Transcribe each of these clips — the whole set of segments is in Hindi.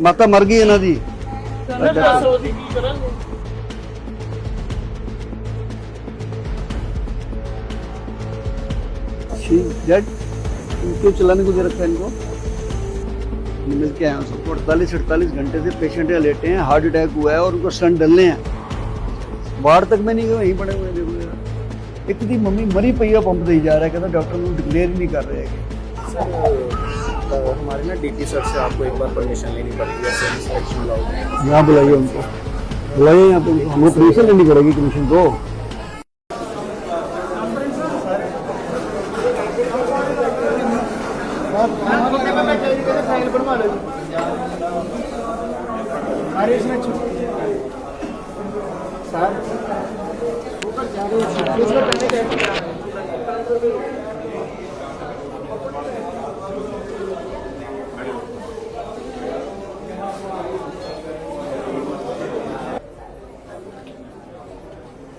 माता मर गई इन्हां दी डेड। क्यों चलाने को दे रखा है इनको? मिल के आए सबको 48 घंटे से पेशेंट यहाँ लेटे हैं, हार्ट अटैक हुआ है और उनको स्टंट डलने हैं। वार्ड तक में नहीं गए, वहीं पड़े हुए हैं। देखो यार, एक दी मम्मी मरी पई है, पंप दी जा रहा है, कहता डॉक्टर ने डिक्लेयर ही नहीं कर रहे हैं। सर हमारे ना डीपी सर से आपको एक बार परमिशन लेनी पड़ेगी ऐसे इंस्पेक्शन अलाउड नहीं है। यहाँ बुलाइए उनको, बुलाइए यहाँ पे, हमको परमिशन लेनी पड़ेगी कमीशन को।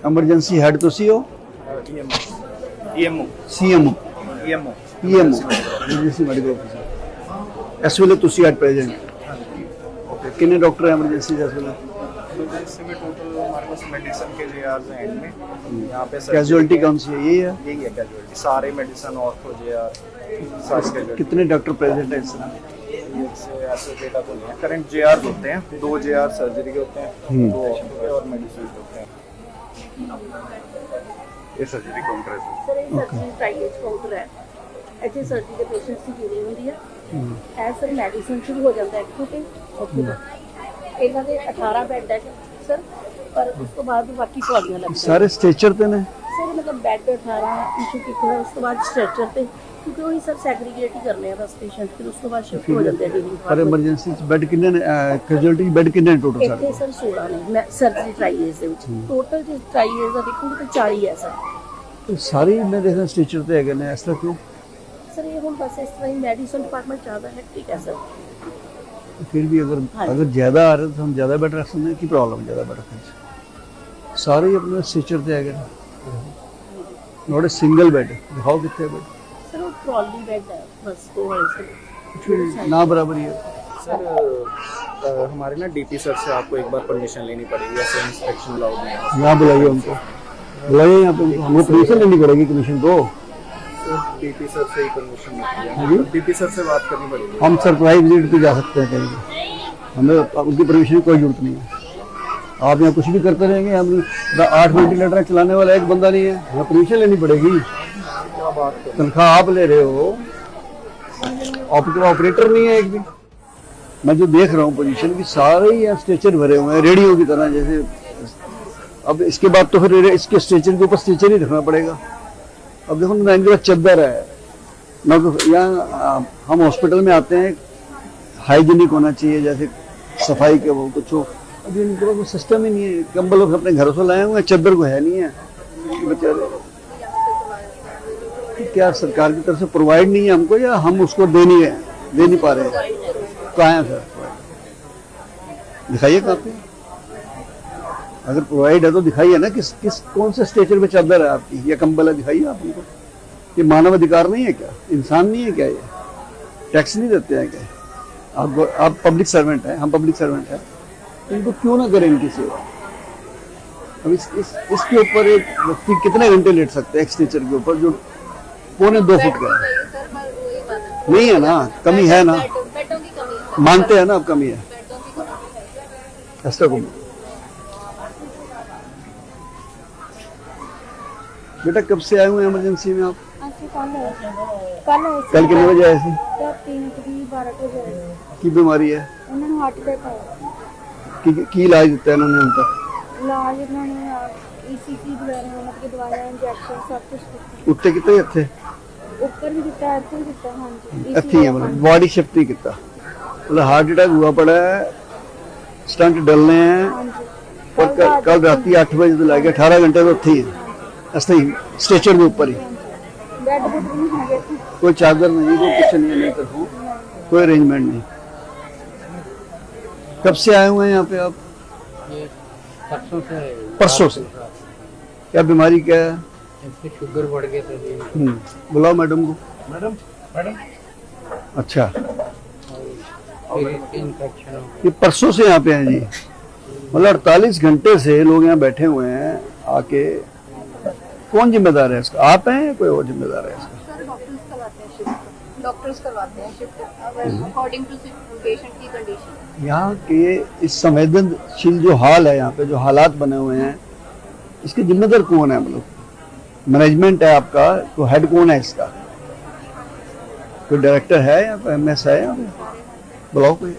एमरजेंसी हेड तो सी हो, EMO CMO, EMO PMO, emergency medical officer. इस वेले तुसी एट प्रेजेंट ओके। कितने डॉक्टर हैं एमरजेंसी इस वेले? इस में टोटल हमारे पास मेडिसिन के जेआरस हैं एंड में। यहाँ पे कैजुअलिटी कौन सी है? यही है, यही है कैजुअलिटी, सारे मेडिसिन ऑर्थो जेआर सारे कैजुअलिटी। कितने डॉक्टर प्रेजेंट है इस समय? ऐसे डेटा तो नहीं है। करंट जेआर होते हैं 2 जेआर सर्जरी के होते हैं, 2 ऑर्थो के और मेडिसिन होते हैं। ये सर्जरी काउंटर है सर ਇਹ ਸਰਜਰੀ ਪ੍ਰਾਈਵੇਟ ਕਾਊਂਟਰ ਹੈ। ਇੱਥੇ ਸਰਜਰੀ ਦੇ ਪੇਸ਼ੈਂਟਸ ਦੀ ਜੁੜੀ ਹੁੰਦੀ ਹੈ। ਇਹ ਸਰ ਮੈਡੀਸਨ ਸ਼ੁਰੂ ਹੋ ਜਾਂਦਾ ਹੈ ਕਿਉਂਕਿ ਇਹਨਾਂ ਦੇ 18 ਬੈੱਡ ਹੈ ਸਰ, ਪਰ ਉਸ ਤੋਂ ਬਾਅਦ ਬਾਕੀ ਦਵਾਈਆਂ ਲੱਗਦੀਆਂ। सारे स्ट्रेचर ते ने? ਸਰ ਮਤਲਬ ਬੈੱਡ 18 ਇਸ਼ੂ ਕੀਤੇ ਹੋਏ, ਉਸ ਤੋਂ ਬਾਅਦ ਸਟ੍ਰੈਚਰ ਤੇ, ਕਿਉਂਕਿ ਉਹੀ ਸਰ ਸੈਗਰੀਗੇਟ ਹੀ ਕਰਨੇ ਆ ਬਸ ਪੇਸ਼ੈਂਟ, ਫਿਰ ਉਸ ਤੋਂ ਬਾਅਦ ਸ਼ਿਫਟ ਹੋ ਜਾਂਦੇ ਆ पर इमरजेंसी बेड कितने ने? कैजुअलिटी बेड कितने टोटल ਇੱਥੇ सर? ਸਰ 16 ਨੇ ਮੈਂ ਸਰਜਰੀ ਟ੍ਰਾਈਏਜ ਦੇ ਵਿੱਚ ਟੋਟਲ ਜੇ ਟ੍ਰਾਈਏਜ ਦਾ ਦੇਖੋਗੇ ਤਾਂ 40 ਹੈ ਸਰ। सारी मैं देखा स्ट्रेचर ते है ने, ऐसा क्यों? ਸਰ ਇਹ ਹੁਣ ਬਸ ਇਸ ਤਰ੍ਹਾਂ ਹੀ ਮੈਡੀਸਨ ਡਿਪਾर्टमेंट ਜ਼ਿਆਦਾ ਹੈਕਟਿਕ है सर। फिर भी अगर अगर ज्यादा आ रहे तो हम ज्यादा बेड रख सकते हैं। की प्रॉब्लम ज्यादा बेड रखने से? सारे ही अपने स्ट्रेचर ते है नॉट ए सिंगल बेड। दिखाओ कितने बेड? सर वो ट्रॉली बेड है बस दो वाले सर। ना बराबर ही है सर हमारे ना डीपी सर से आपको एक बार परमिशन लेनी पड़ेगी ऐसे इंस्पेक्शन अलाउड नहीं है। यहाँ बुलाइए उनको, बुलाइए यहाँ पे, हमको परमिशन लेनी पड़ेगी कमीशन को। डीपी सर से ही परमिशन मिलती हाँ जी? है, डीपी सर से बात करनी पड़ेगी। हम सरप्राइज विजिट पे जा सकते हैं कहीं भी, हमें उनकी परमिशन की कोई जरूरत नहीं है। आप यहाँ कुछ भी करते रहेंगे, हम 8 वेंटिलेटर चलाने वाला एक बंदा नहीं है, हमें परमिशन लेनी पड़ेगी। तनख्वाह आप ले रहे हो, आपके ऑपरेटर नहीं है एक भी। मैं जो देख रहा हूँ पोजीशन की, सारे ही यहाँ स्ट्रेचर भरे हुए हैं रेडियो की तरह जैसे। अब इसके बाद तो फिर इसके स्ट्रेचर के ऊपर स्ट्रेचर ही रखना पड़ेगा। अब देखो ना, इनके पास चद्दर है ना, तो यहाँ हम हॉस्पिटल में आते हैं, हाइजीनिक होना चाहिए, जैसे सफाई के वो कुछ हो। अभी इनके पास सिस्टम ही नहीं है। कंबल अपने घरों से लाए हुए हैं, चद्दर को है नहीं है बेचारे। क्या सरकार की तरफ से प्रोवाइड नहीं है हमको, या हम उसको दे नहीं पा रहे हैं? कहाँ है सर? दिखाइए कहाँ पे, अगर प्रोवाइड है तो दिखाइए ना, किस कौन से स्ट्रेचर पे चादर है आपकी या कंबल है, दिखाइए आप हमको। ये मानव अधिकार नहीं है क्या? इंसान नहीं है क्या? ये टैक्स नहीं देते हैं क्या? आप पब्लिक सर्वेंट हैं, हम पब्लिक सर्वेंट हैं, इनको क्यों ना करें इनकी सेवा? अब इसके ऊपर एक व्यक्ति कितने घंटे लेट सकते हैं? एक स्ट्रेचर के ऊपर जो 2.25 फुट का है। नहीं है ना, कमी है ना, मानते हैं ना, अब कमी है ऐसा को। बेटा कब से आए हुए हैं इमरजेंसी में आप? कल कितने बजे आए थे? 3-12 की बीमारी है? उन्होंने हार्ट अटैक आया की इलाज दिता है इन्होंने हम तक? इलाज उन्होंने ईसीजी वगैरह मतलब कि दवाइयां इंजेक्शन सब कुछ उत्ते कितने थे? ऊपर भी दिता है, भी दिता है। हाँ जी ਇੱਥੇ ਹੀ ਹੈ, मतलब बॉडी शिफ्ट नहीं किया, मतलब हार्ट अटैक हुआ पड़ा है, स्टंट डलने हैं। हाँ जी और कल रात 8 बजे तो लगे 18 घंटे तो थे ऐसे ही स्ट्रेचर के ऊपर ही। बेड बुड भी नहीं है, कोई चादर नहीं, कोई कुछ नहीं है, नहीं तरफ कोई अरेंजमेंट नहीं। कब से आए हुए हैं यहाँ पे आप? परसों से। क्या बीमारी क्या है? शुगर बढ़ गया था। बुलाओ मैडम को। मैडम अच्छा, फिर इन्फेक्शन हो ये परसों से यहाँ पे हैं जी, मतलब 48 घंटे से लोग यहाँ बैठे हुए हैं आके। कौन जिम्मेदार है इसका, आप हैं या कोई और जिम्मेदार है इसका? सर डॉक्टर्स करवाते हैं शिफ्ट, डॉक्टर्स करवाते हैं शिफ्ट अकॉर्डिंग टू पेशेंट की कंडीशन। यहाँ के इस संवेदनशील जो हाल है, यहाँ पे जो हालात बने हुए हैं, इसके जिम्मेदार कौन है? मतलब मैनेजमेंट है आपका, तो हेड कौन है इसका? कोई डायरेक्टर है या एमएस है? यहाँ पे बुलाओ कोई।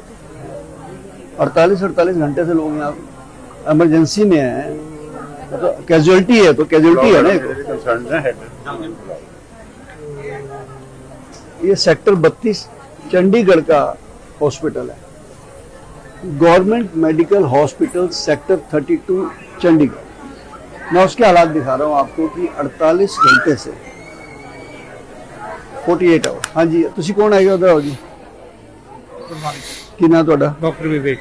48 घंटे से लोग यहाँ इमरजेंसी में हैं, तो कैजुअलिटी है, तो कैजुअलिटी है ना। ये सेक्टर 32 चंडीगढ़ का हॉस्पिटल है, government medical hospital sector 32 Chandigarh. मैं उसके हालात दिखा रहा हूँ आपको कि 48 घंटे से 48 आवर। हाँ जी, तुसी कौन आएगा उधर? आओ जी, की ना ਤੁਹਾਡਾ? डॉक्टर विवेक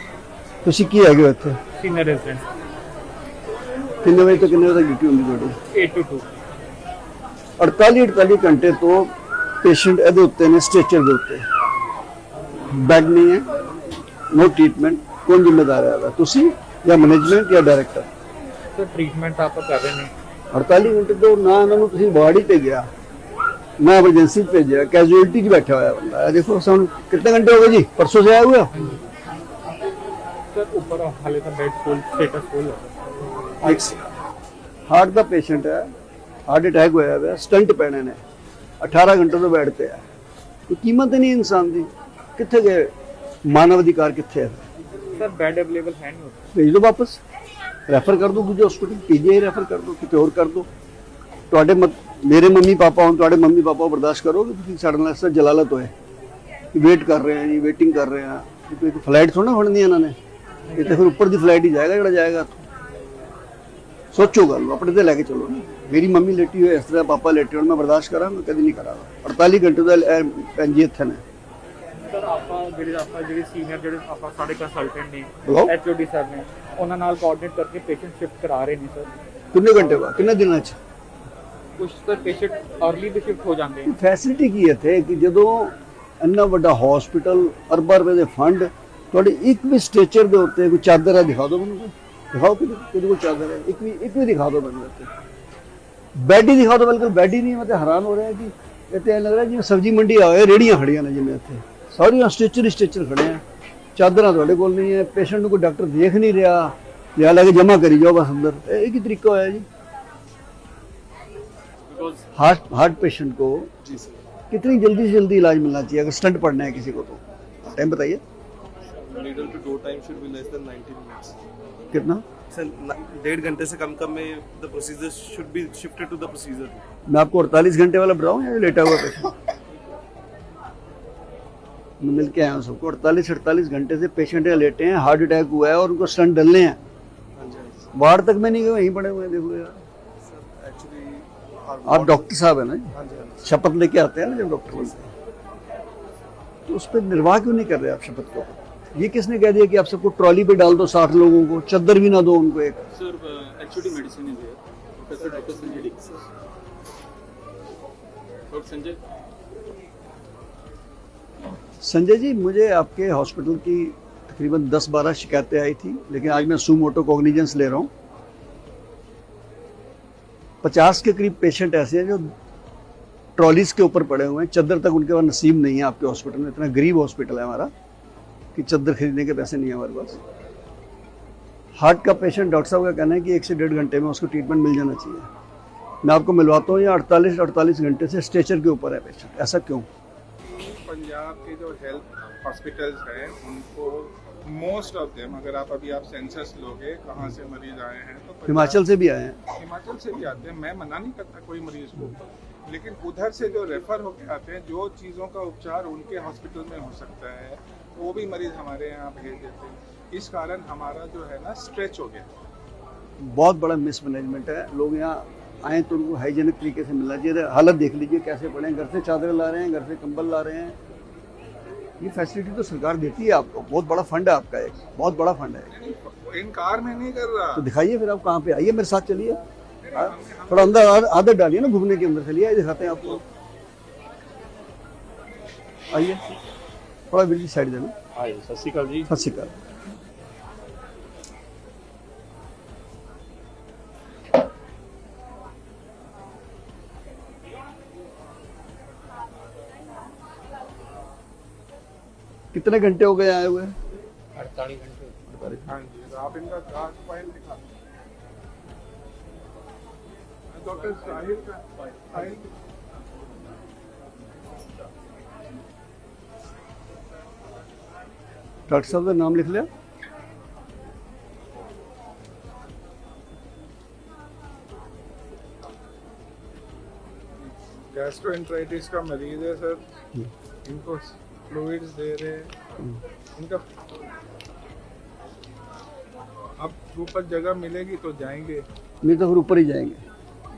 ਤੁਸੀਂ ਕੀ ਹੈਗੇ ਹੋ ਇੱਥੇ? सीनियर रेजिडेंट ਕਿੰਨੇ ਵਜੇ ਤੋਂ ਕਿੰਨੇ ਵਜੇ ਤੱਕ ਡਿਊਟੀ ਹੁੰਦੀ ਤੁਹਾਡੀ? 8 to 2 48 ਘੰਟੇ ਤੋਂ ਪੇਸ਼ੈਂਟ ਇਹਦੇ ਉੱਤੇ ਨੇ, ਸਟ੍ਰੈਚਰ ਦੇ ਉੱਤੇ, ਬੈੱਡ ਨਹੀਂ ਹੈ, नो ट्रीटमेंट। कौन जिम्मेदार है ਇਹਦਾ? ਤੁਸੀਂ ਜਾਂ ਮੈਨੇਜਮੈਂਟ ਜਾਂ ਡਾਇਰੈਕਟਰ? सर ट्रीटमेंट आप कर रहे हैं 48 घंटे तो ना इन्होंने ਤੁਸੀਂ ਵਾਰਡ ਹੀ ਭੇਜਿਆ, ना एमरजेंसी भेजा, कैजुअलिटी च बैठा हुआ बंदा। देखो साउंड कितने घंटे हो गए जी, परसों से आया हुआ? सर ऊपर हाले का बेड फुल स्टेटस फुल है। हार्ट का पेशेंट है, हार्ट अटैक होया है, स्टंट पैने ने, 18 घंटे तो बैठ पे है। कोई कीमत ही नहीं इंसान की। कितने गए मानव अधिकार, कितने है? सर बेड अवेलेबल है नहीं होता। भेज दो वापस, रेफर कर दो दूसरे हॉस्पिटल, पीजीआई रेफर कर दो, कितने और कर दो। ਤੁਹਾਡੇ मेरे मम्मी पापा हों, ਤੁਹਾਡੇ मम्मी पापा बर्दाश्त करोगे? ਤੁਸੀਂ ਸਾਡੇ ਨਾਲ ਸਰ ਜਲਾਲਤ ਹੋਏ वेट कर रहे हैं जी, वेटिंग कर रहे हैं। कोई फ्लाइट थोड़ा फड़नी है इन्होंने, ये तो फिर ऊपर की फ्लाइट ही जाएगा जड़ा जाएगा। सोचो गल अपने ते लेके चलो ना। मेरी मम्मी लेटी हुई इस तरह, पापा लेटे हुए, मैं बर्दाश्त करा? मैं कभी नहीं करा। 48 घंटे का भैन जी इत्थे ने। सर ਆਪਾਂ ਜਿਹੜੇ ਸੀਨੀਅਰ ਜਿਹੜੇ ਆਪਾਂ ਸਾਡੇ ਕੰਸਲਟੈਂਟ ਨੇ ਬੁਲਾਓ। ਐਚਓਡੀ ਸਰ ਨੇ, ਉਹਨਾਂ ਨਾਲ ਕੋਆਰਡੀਨੇਟ ਕਰਕੇ ਪੇਸ਼ੈਂਟ ਸ਼ਿਫਟ ਕਰਾ ਰਹੇ ਨੇ ਸਰ। कितने घंटे बाद, कितने दिनों च? ਕੁਝ ਸਰ ਪੇਸ਼ੈਂਟ अर्ਲੀ ਵੀ ਸ਼ਿਫਟ ਹੋ ਜਾਂਦੇ ਨੇ। फैसिलिटी की है कि जो इन्ना बड़ा हॉस्पिटल, अरबा रुपए के फंड, थोड़े एक भी स्ट्रेचर के उत्ते कोई चादर है? दिखा दो मैंने, दिखाओ कि कोई चादर है, एक भी दिखा दो मैंने। बेड ही दिखा दो, बिल्कुल बेड ही नहीं। मैं तो हैरान हो रहा है कि इतने लग रहा है जिवें सब्जी मंडी आए, रेहड़ियां खड़ियां ने जिवें इत्थे सारियां स्ट्रेचर खड़े हैं, चादर तुहाडे कोल नहीं है, पेशेंट को कोई डॉक्टर देख नहीं रहा, लिया लैके जमा करी जाओ बस अंदर। एक ही तरीका होया जी। हार्ट पेशेंट को जी सर, कितनी जल्दी से जल्दी इलाज मिलना चाहिए अगर स्टंट पड़ना है किसी को? तो टाइम बताइए needle to door time should be less than 90 minutes. कितना? सर 1.5 घंटे से कम में the procedure should be shifted to the procedure. मैं आपको 48 घंटे वाला बताऊँ या लेटा हुआ पेशेंट? मैं मिल के आया हूँ सबको। 48 घंटे से पेशेंट यहाँ लेटे हैं, हार्ट अटैक हुआ है और उनको स्टंट डलने हैं। हाँ जी, हाँ जी। वार्ड तक में नहीं गए, वहीं पड़े हुए हैं। देखो यार, सर एक्चुअली आप डॉक्टर साहब है ना जी? हाँ जी, हाँ जी। शपथ लेके आते हैं ना जब डॉक्टर बनते हैं, तो उस पर निर्वाह क्यों नहीं कर रहे आप शपथ को? ये किसने कह दिया कि आप सबको ट्रॉली पे डाल दो 60 लोगों को, चद्दर भी ना दो उनको एक? Sir actually medicine is here professor doctor Sanjay D और संजय। संजय जी, मुझे आपके हॉस्पिटल की तकरीबन 10-12 शिकायतें आई थी, लेकिन आज मैं सुमोटो कॉग्निजेंस ले रहा हूँ। 50 के करीब पेशेंट ऐसे हैं जो ट्रॉलीज के ऊपर पड़े हुए हैं, चद्दर तक उनके पास नसीब नहीं है। आपके हॉस्पिटल में इतना गरीब हॉस्पिटल है हमारा कि चद्दर खरीदने के पैसे नहीं है हमारे पास। हार्ट का पेशेंट, डॉक्टर साहब का कहना है कि 1 से 1.5 घंटे में उसको ट्रीटमेंट मिल जाना चाहिए। मैं आपको मिलवाता हूँ, ये 48 घंटे से स्ट्रेचर के ऊपर है पेशेंट। ऐसा क्यों? पंजाब के जो हेल्थ हॉस्पिटल्स हैं उनको मोस्ट ऑफ देम, अगर आप अभी सेंसस लोगे कहाँ से मरीज आए हैं तो हिमाचल से भी आए हैं। हिमाचल से भी आते हैं। मैं मना नहीं करता कोई मरीज को, लेकिन उधर से जो रेफर होके आते हैं, जो चीज़ों का उपचार उनके हॉस्पिटल में हो सकता है वो भी मरीज हमारे यहाँ भेज देते हैं। इस कारण हमारा जो है ना स्ट्रेच हो गया। बहुत बड़ा मिसमैनेजमेंट है। लोग यहाँ आए तो उनको हाइजीनिक तरीके से मिलना चाहिए। हालत देख लीजिए कैसे पड़े हैं, घर से चादरें ला रहे हैं, घर से कंबल ला रहे हैं। ये फैसिलिटी तो सरकार देती है आपको, बहुत बड़ा फंड है आपका, एक बहुत बड़ा फंड है। इनकार में नहीं कर रहा। तो दिखाइए फिर, आप कहाँ पे आइए, मेरे साथ चलिए, थोड़ा अंदर आदत डालिए ना घूमने के अंदर। चलिए दिखाते हैं आपको, आइए थोड़ा बिल्कुल साइड देना। हाँ जी, सत श्री अकाल जी। सत श्री अकाल। कितने घंटे हो गए आए हुए? 48 घंटे। हाँ जी, तो आप इनका जांच फाइल दिखा दो। डॉक्टर साहिल का फाइल डॉक्टर साहब का नाम लिख लिया? गैस्ट्रोएंटराइटिस का मरीज है सर, इनको फ्लूइड्स दे रहे हैं इनका। अब ऊपर जगह मिलेगी तो जाएंगे, नहीं तो फिर ऊपर ही जाएंगे।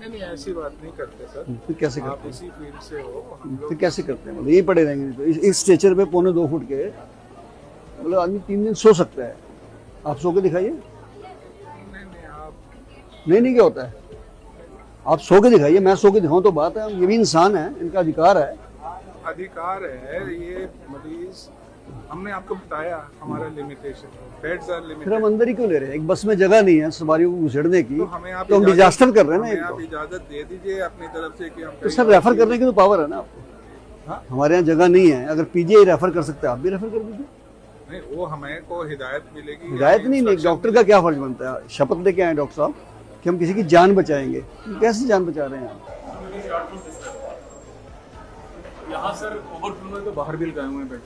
नहीं ऐसी बात नहीं करते सर, फिर कैसे आप करते इसी फील्ड से हो। हैं? फिर कैसे करते हैं? मतलब यही पड़े रहेंगे तो इस स्ट्रेचर पे 2.25 फुट के, मतलब आदमी 3 दिन सो सकता है। आप सो के दिखाइए। नहीं आप नहीं क्या होता है? आप सो के दिखाइए, मैं सो के दिखाऊं तो बात है। ये भी इंसान है, इनका अधिकार है। अधिकार है, ये मरीज हमने आपको बताया हमारा लिमिटेशन, बेड्स आर फिर हम लिमिटेड। अंदर ही क्यों ले रहे हैं? एक बस में जगह नहीं है सवारियों को घुसेड़ने की, तो हमें आप तो हम डिजास्टर कर रहे हैं ना। हमें एक आप तो। इजाजत दे दीजिए अपनी तरफ से कि हम तो सर रेफर करने की तो पावर है ना आपको। हाँ? हमारे यहाँ जगह नहीं है, अगर पीजीआई रेफर कर सकते हैं आप भी रेफर कर दीजिए। नहीं, वो हमें को हिदायत मिलेगी। हिदायत नहीं, डॉक्टर का क्या फर्ज बनता है? शपथ लेके आए डॉक्टर साहब कि हम किसी की जान बचाएंगे। कैसे जान बचा रहे हैं आप? यहाँ सर ओवरफ्लो है तो बाहर भी लगाए हुए हैं बेड।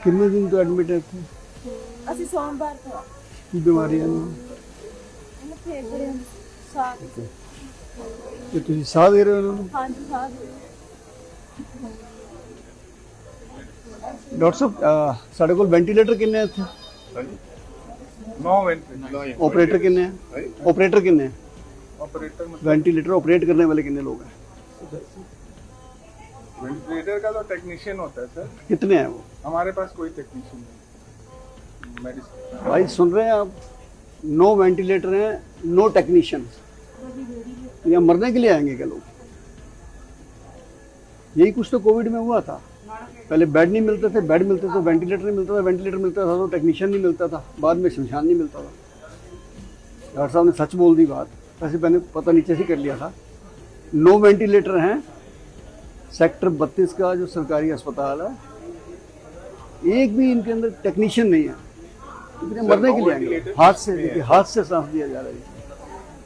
कितने दिन तो एडमिट है थे? ਅਸੀਂ ਸੋਮਵਾਰ ਤੋਂ की बीमारी है? ਇਹਨੂੰ ਫੇਰ ਦੇ ਸਾਥ ये तुम साह दे रहे हो इन्होंने? ਹਾਂਜੀ ਸਾਥ डॉक्टर साहब साढ़े को वेंटिलेटर किन्ने थे? 9 वेंटिलेटर ऑपरेटर किन्ने हैं? ऑपरेटर किन्ने हैं? ऑपरेटर मतलब वेंटिलेटर ऑपरेट करने वाले कितने लोग हैं? वेंटिलेटर का तो टेक्नीशियन होता है सर, कितने हैं वो? हमारे पास कोई टेक्नीशियन नहीं। मेडिसिन भाई सुन रहे हैं आप? 9 वेंटिलेटर हैं, नो टेक्नीशियन। यहाँ मरने के लिए आएंगे क्या लोग? यही कुछ तो कोविड में हुआ था। पहले बेड नहीं मिलते थे, बेड मिलते थे, वेंटिलेटर नहीं मिलता था, वेंटिलेटर मिलता था तो टेक्नीशियन नहीं मिलता था, बाद में शमशान नहीं मिलता था। डॉक्टर साहब ने सच बोल दी बात, वैसे मैंने पता नीचे से कर लिया था। 9 वेंटिलेटर हैं सेक्टर 32 का जो सरकारी अस्पताल है, एक भी इनके अंदर टेक्नीशियन नहीं है। इतने मरने के लिए आएंगे। हाथ से देखिए, हाथ से सांस दिया जा रहा है,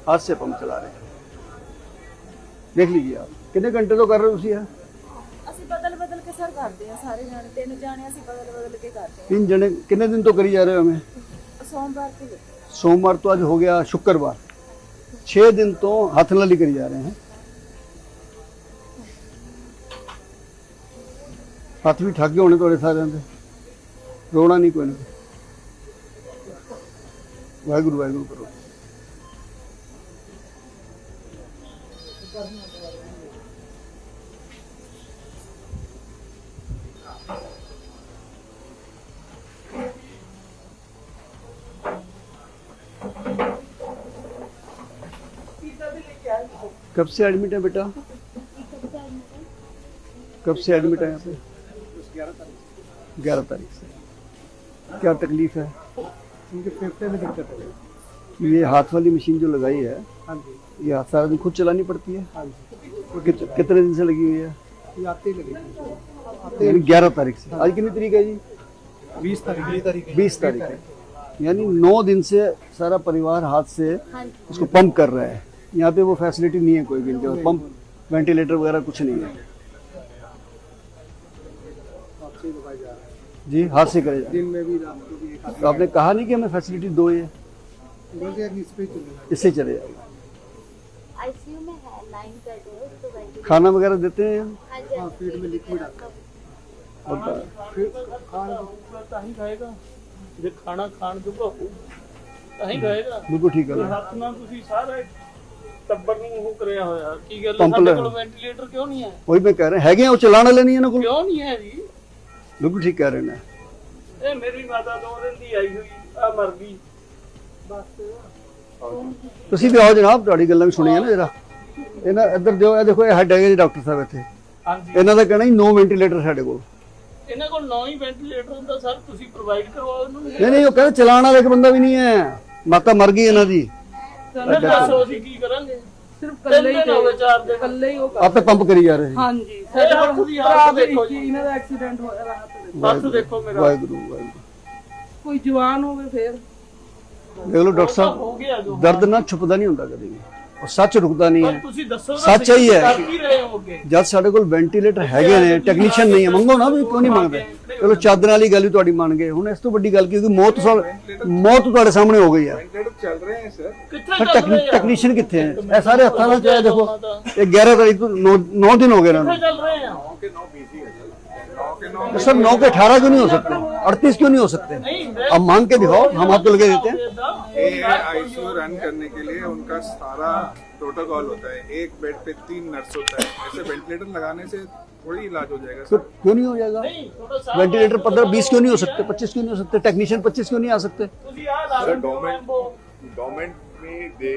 हाथ से पंप चला रहे हैं। देख लीजिए आप, कितने घंटे तो कर रहे हो उसी है? ਅਸੀਂ ਬਦਲ ਬਦਲ ਕੇ ਸਰ ਕਰਦੇ ਆ, ਸਾਰੇ ਜਾਣੇ 3 ਜਾਣੇ ਅਸੀਂ ਬਦਲ ਬਦਲ ਕੇ ਕਰਦੇ 3 जने कितने दिन तो करी जा रहे हो हमें? ਆ ਸੋਮਵਾਰ ਤੋਂ ਲੈ ਕੇ। सोमवार तो आज हो गया, शुक्रवार 6 दिन तो हाथ नाली करी जा रहे हैं। हाथ भी ठाके होने थोड़े सारे दे, रोना नहीं कोई नहीं। वाहिगुरु वाहिगुरु करो। कब से एडमिट है बेटा? कब से एडमिट है यहाँ पे? 11 तारीख से। क्या तकलीफ है? उनके फेफड़े में दिक्कत है। ये हाथ वाली मशीन जो लगाई है, हाँ जी, ये हाथ सारा दिन खुद चलानी पड़ती है? हाँ जी, कितने दिन से लगी हुई है? ये आते ही लगे। यानी 11 तारीख से। आज कितनी तारीख है जी? 20 तारीख 20 तारीख है। यानी 9 दिन से सारा परिवार हाथ से उसको पंप कर रहा है। यहाँ पे वो फैसिलिटी नहीं है कोई भी, इनके पास पंप वेंटिलेटर वगैरह कुछ नहीं है आपसे ही दवाई जा रहा है। जी, हाथ से करे जा। दिन में भी रात को भी एक तो आपने कहा नहीं कि हमें फैसिलिटी दो, ये बोल दिया कि इस पे चलेगा। इससे चले जाएगा। आईसीयू में है, लाइन कर दो तो वैसे। खाना वगैरह देते हैं हम? हाँ जी, हाँ, फीड में लिक्विड आता है। होता है। फिर खाना ਤਾਂ ਹੀ ਖਾਏਗਾ ਜੇ ਖਾਣਾ ਖਾਣ ਜੋਗਾ ਹੋ ਤਾਂ ਹੀ ਖਾਏਗਾ। बिल्कुल ठीक है। ਹੱਥ ਨਾਲ ਤੁਸੀਂ ਸਾਰੇ ਟੱਬਰ ਨੂੰ ਉਹ ਕਰਿਆ ਹੋਇਆ। ਕੀ ਗੱਲ ਪੰਪ ਸਾਡੇ ਲੈ। ਕੋਲ ਵੈਂਟੀਲੇਟਰ ਕਿਉਂ ਨਹੀਂ ਹੈ? वही मैं कह रहे हैं, हैगे हैं वो चलाने वाले नहीं है ना कोई। ਕਿਉਂ ਨਹੀਂ ਹੈ ਜੀ? बिल्कुल ठीक कह रहे हैं ਇਹ ਮੇਰੀ ਮਾਤਾ 2 ਦਿਨ ਦੀ ਆਈ ਹੋਈ ਆ, ਮਰ ਗਈ। ਬਸ ਤੁਸੀਂ ਵੀ ਆਓ ਜਨਾਬ, ਤੁਹਾਡੀ ਗੱਲਾਂ ਵੀ ਸੁਣੀਆਂ ਨਾ ਜਰਾ। ਇਹਨਾਂ ਇੱਧਰ ਦਿਓ, ਇਹ ਦੇਖੋ ਇਹ ਹੈਡ ਹੈਗੇ ਜੀ ਡਾਕਟਰ ਸਾਹਿਬ ਇੱਥੇ। ਹਾਂਜੀ ਇਹਨਾਂ ਦਾ ਕਹਿਣਾ ਜੀ 9 ਵੈਂਟੀਲੇਟਰ ਸਾਡੇ ਕੋਲ। ਇਹਨਾਂ ਕੋਲ 9 ਹੀ ਵੈਂਟੀਲੇਟਰ ਹੁੰਦਾ ਸਰ, ਤੁਸੀਂ ਪ੍ਰੋਵਾਈਡ ਕਰਵਾਓ ਇਹਨੂੰ। ਨਹੀਂ ਉਹ ਕਹਿੰਦੇ ਚਲਾਉਣ ਵਾਲਾ ਇੱਕ ਬੰਦਾ ਵੀ ਨਹੀਂ ਹੈ, ਮਾਤਾ ਮਰ ਗਈ ਇਹਨਾਂ ਦੀ। ਸਾਨੂੰ ਦੱਸੋ ਅਸੀਂ ਕੀ ਕਰਾਂਗੇ? ਸਿਰਫ ਕੱਲੇ ਹੀ ਹੋਵੇ 4 ਦਿਨ, ਕੱਲੇ ਹੀ ਉਹ ਆਪੇ ਪੰਪ ਕਰੀ ਜਾ ਰਹੇ ਸੀ। ਹਾਂਜੀ ਸਾਡੇ ਹੱਥ ਦੀ ਹਾਲਤ ਦੇਖੋ ਜੀ, ਇਹਨਾਂ ਦਾ ਐਕਸੀਡੈਂਟ ਹੋਇਆ ਰਾਤ ਹੱਥ ਦੇਖੋ ਮੇਰਾ। ਵਾਹਿਗੁਰੂ ਵਾਹਿਗੁਰੂ। ਕੋਈ ਜਵਾਨ ਹੋਵੇ ਫੇਰ ਦੇਖ ਲਓ ਡਾਕਟਰ ਸਾਹਿਬ, ਹੋ ਗਿਆ ਜੋ ਦਰਦ ਨਾ ਛੁਪਦਾ ਨਹੀਂ ਹੁੰਦਾ ਕਦੇ ਵੀ, ਔਰ ਸੱਚ ਰੁਕਦਾ ਨਹੀਂ ਹੈ। ਤੁਸੀਂ ਦੱਸੋ ਸੱਚ ਹੀ ਹੈ। ਕਰ ਕੀ ਰਹੇ ਹੋਗੇ? ਜਦ ਸਾਡੇ ਕੋਲ ਵੈਂਟੀਲੇਟਰ ਹੈਗੇ ਨੇ, ਟੈਕਨੀਸ਼ੀਅਨ ਨਹੀਂ ਹੈ, ਮੰਗੋ ਨਾ ਵੀ ਕਿਉਂ ਨਹੀਂ ਮੰਗਦੇ। ਚਲੋ ਚਾਦਰ ਵਾਲੀ ਗੱਲ ਵੀ ਤੁਹਾਡੀ ਮੰਨ ਗਏ, ਹੁਣ ਇਸ ਤੋਂ ਵੱਡੀ ਗੱਲ ਕੀ, ਕਿਉਂਕਿ ਮੌਤ ਤੁਹਾਡੇ ਸਾਹਮਣੇ ਹੋ ਗਈ ਹੈ। वेंटिलेटर चल रहे हैं सर। ਕਿੱਥੇ ਚੱਲ ਰਹੇ ਆ? ਟੈਕਨੀਸ਼ੀਅਨ ਕਿੱਥੇ ਹੈ? ਇਹ ਸਾਰੇ ਹੱਥਾਂ ਨਾਲ ਚਾਹੇ ਦੇਖੋ, ਇਹ 11 ਤਾਰੀਖ ਤੋਂ 9 दिन हो गए ना। ਕਿੱਥੇ ਚੱਲ ਰਹੇ ਆ? 9 के 9 बिजी है सर। 9 के 9 सर 9 के 18 क्यों नहीं हो सकते? 38 क्यों नहीं हो सकते? अब मांग के दिखाओ, हम आपको लगे देते हैं। ये आईसीयू रन करने के लिए उनका सारा प्रोटोकॉल होता है। एक बेड पे 3 नर्स होता है। ऐसे वेंटिलेटर लगाने से थोड़ी इलाज हो जाएगा तो सर। क्यों नहीं हो जाएगा? वेंटिलेटर 15-20 क्यों नहीं हो सकते? 25 क्यों नहीं हो सकते? टेक्नीशियन 25 क्यों नहीं आ सकते? सर गवर्नमेंट में दे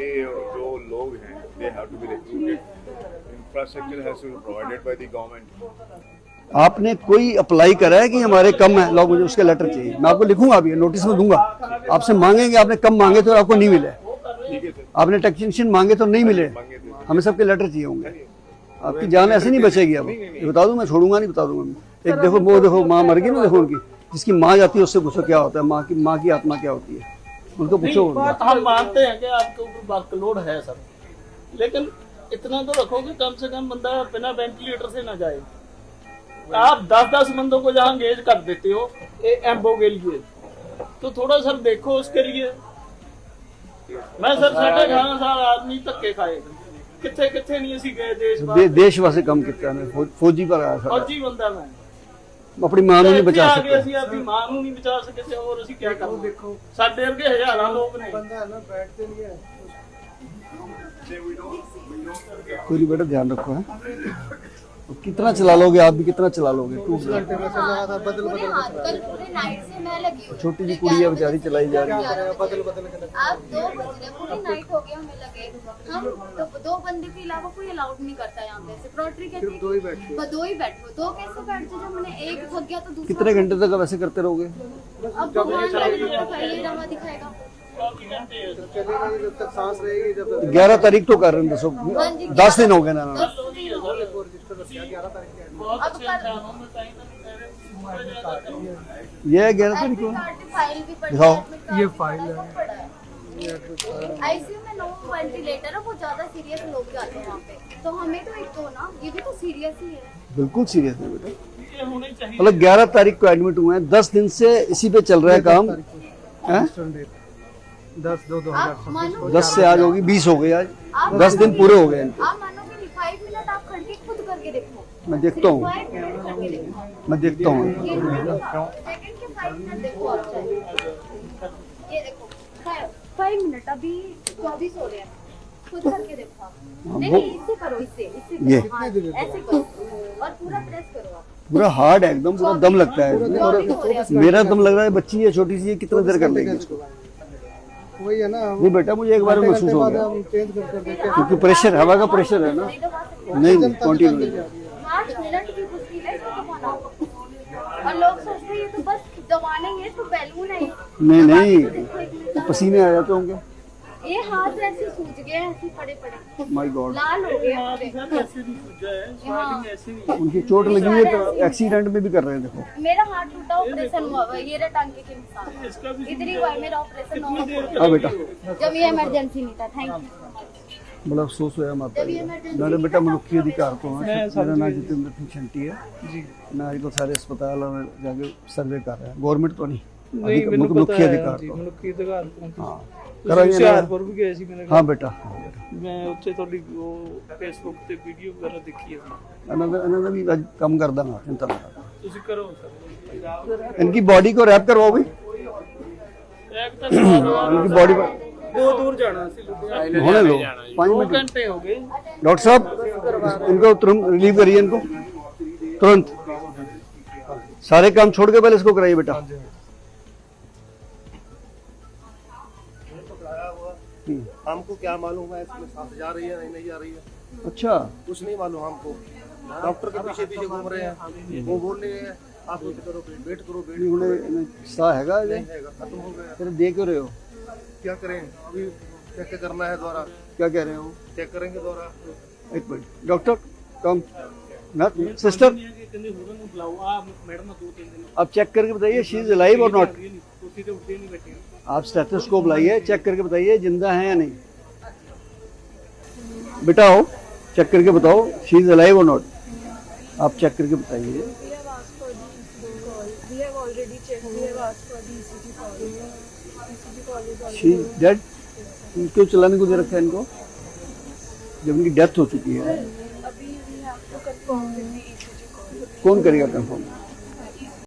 जो लोग हैं they have to be recruited, infrastructure has to be provided by the government. आपने कोई अप्लाई करा है कि हमारे कम है, लो मुझे उसके लेटर चाहिए, मैं आपको लिखूंगा अभी, नोटिस में दूंगा। आपसे मांगेंगे, आपने कम मांगे तो आपको नहीं मिले, आपने टेक्नीशियन मांगे तो नहीं मिले, हमें सबके लेटर चाहिए होंगे। आपकी जान ऐसे नहीं बचेगी। अब ये बता दूं, मैं छोड़ूंगा नहीं, बता दूंगा। एक देखो वो देखो माँ मर गई ना, देखो उनकी, जिसकी माँ जाती है उससे पूछो क्या होता है, माँ की आत्मा क्या होती है, उनको पूछो। बात हम मानते हैं कि आपके ऊपर वर्कलोड है सर, लेकिन इतना तो रखो कि कम से कम बंदा बिना वेंटिलेटर से ना जाए। आप 10-10 बंदों को जहाँ एंगेज कर देते हो एम्बो के लिए, तो थोड़ा सर देखो उसके लिए। मैं सर 18.5 साल आदमी धक्के खाए, कितने कितने नहीं असी गए देश वास्ते कम किया मैं, फौजी पर आया था, फौजी बंदा मैं अपनी मां ਨੂੰ ਨਹੀਂ ਬਚਾ आगे सकते। ਅਸੀਂ ਆਪਣੀ ਮਾਂ ਨੂੰ नहीं बचा सके थे, और ਅਸੀਂ क्या करूं? देखो ਸਾਡੇ ਵਰਗੇ ਹਜ਼ਾਰਾਂ ਲੋਕ ਨੇ। कोई नहीं बेटा, ध्यान रखो है। कितना चला लोगे आप भी, कितना चला लोगे? टूट जाएगा। पूरे नाइट से मैं लगी हूँ। छोटी सी कुड़ी है बेचारी, चलाई जा रही है। आप 2 बज रहे, पूरी नाइट हो गया हमें लगे। हम तो 2 बंदे के अलावा कोई अलाउड नहीं करता यहाँ पे। सिक्योरिटी कहती है 2 ही बैठो। 2 कैसे बैठ जाओ? जब मैंने एक थक गया तो दूसरा। कितने घंटे तक वैसे करते रहोगे? अब भगवान पहले जमा दिखाएगा। 11 तारीख तो कर रहे हैं, दसो 10 दिन हो गए ना। बहुत अच्छे इंसानों में कहीं ना कहीं ये है 11 तारीख को। फाइल भी पड़ी दिखाओ। है, ये फाइल है। आईसीयू में 9 वेंटिलेटर है, वो ज्यादा सीरियस लोग जाते हैं वहाँ पे, तो हमें तो एक तो ना, ये भी तो सीरियस ही है। बिल्कुल सीरियस है बेटा। ये होने चाहिए। मतलब 11 तारीख को एडमिट हुए हैं, 10 दिन से इसी पे चल रहा है काम। हैं? 10 से आज होगी 20 हो गई, आज 10 दिन पूरे हो गए इनके। आप मानोगे नहीं, 5 मिनट आप खड़ के खुद करके देखो। मैं देखता हूँ, 5 मिनट करके देखो। मैं देखता हूँ। सेकंड के 5 मिनट देखो आप चाहे। ये देखो 5 मिनट, अभी 24 हो रहे हैं, खुद करके देखो आप। नहीं इससे करो, इससे ये। करो। हाँ, ऐसे करो और पूरा प्रेस करो आप। पूरा हार्ड है एकदम, पूरा दम लगता है इसमें। और मेरा दम लग रहा है, बच्ची है छोटी सी, कितना देर कर लेगी इसको? वही है ना, वो बेटा मुझे एक बार महसूस हो गया, चेंज कर देते क्योंकि प्रेशर, हवा का प्रेशर है ना। नहीं कंटिन्यू। 5 मिनट की मुश्किल है इसको दबाना। और लोग सोचते हैं ये तो बस दबाने ही है, तो बैलून है। नहीं पसीने आ जाते होंगे। ये हाथ ऐसे सूज गए, ऐसे पड़े माय गॉड, लाल हो गए पूरे। ऐसे नहीं सूझा है, स्टार्टिंग ऐसे नहीं। उनकी चोट लगी है तो एक्सीडेंट में भी कर रहे हैं। देखो मेरा हाथ टूटा, ऑपरेशन हुआ हुआ है, ये रहा टांगे के निशान, इधर ही हुआ है मेरा ऑपरेशन। हाँ बेटा, जब ये इमरजेंसी नहीं था। Thank you. बड़ा अफसोस हुआ माता मेरे बेटा मनुष्य अधिकार तो है। मेरा नाम जितेंद्र सिंह शंटी है जी। मैं आजकल सारे अस्पताल में जाके सर्वे कर रहा है, गवर्नमेंट तो नहीं, मुख्य अधिकार तो। ਮਨੁੱਖੀ ਅਧਿਕਾਰ हाँ ਕਰਾਂਗੇ। ਹੁਸ਼ਿਆਰਪੁਰ ਵੀ ਗਏ ਸੀ ਮੇਰੇ। हाँ बेटा, ਮੈਂ ਉੱਥੇ ਤੁਹਾਡੀ ਉਹ ਫੇਸਬੁੱਕ ਤੇ ਵੀਡੀਓ ਵਗੈਰਾ ਦੇਖੀ ਹੈ। इन्होंने भी आज कम कर देना, चिंता ना करो। ਤੁਸੀਂ ਕਰੋ ਸਰ। इनकी बॉडी को रैप करवाओ भाई, ਇੱਕ ਤਾਂ इनकी बॉडी पर ਬਹੁਤ ਦੂਰ ਜਾਣਾ ਸੀ, ਲੁਧਿਆਣੇ होने लो 5 2 मिनट। घंटे हो गए। डॉक्टर साहब इनको तुरंत रिलीव करिए, इनको तुरंत। सारे काम छोड़ के पहले इसको कराइए बेटा। हमको क्या मालूम है इसमें सांस जा रही है नहीं जा रही है, अच्छा कुछ नहीं मालूम हमको। डॉक्टर के पीछे पीछे घूम रहे हैं, वो बोल रहे हैं आप वेट करो वेट करो वेट नहीं हुणे सा हैगा जे करेगा, खत्म हो गया। फिर दे क्यों रहे हो? क्या करें अभी, चेक करना है दोबारा, क्या कह रहे हो? चेक करेंगे दोबारा। एक मिनट डॉक्टर कम ना सिस्टर, ਕਹਿੰਦੇ ਹੋਰਾਂ ਨੂੰ ਬੁਲਾਓ ਆ ਮੈਡਮ 2-3 ਦਿਨ आप चेक करके बताइए शी इज अलाइव और नॉट। ਕੁਰਸੀ ਤੇ ਉੱਠਦੇ ਨਹੀਂ ਬੈਠੇ आप स्टेथोस्कोप लाइए, चेक करके बताइए जिंदा है या नहीं। बेटा आओ चेक करके बताओ शी इज अलाइव और नॉट। आप चेक करके बताइए। We have asked for the ECG call. We have already checked. We have asked for the ECG call. ECG call is she already. Dead, क्यों चलाने को दे रखा है इनको जब इनकी डेथ हो चुकी है? Abhi we have to confirm with the ECG call. कौन करेगा कंफर्म?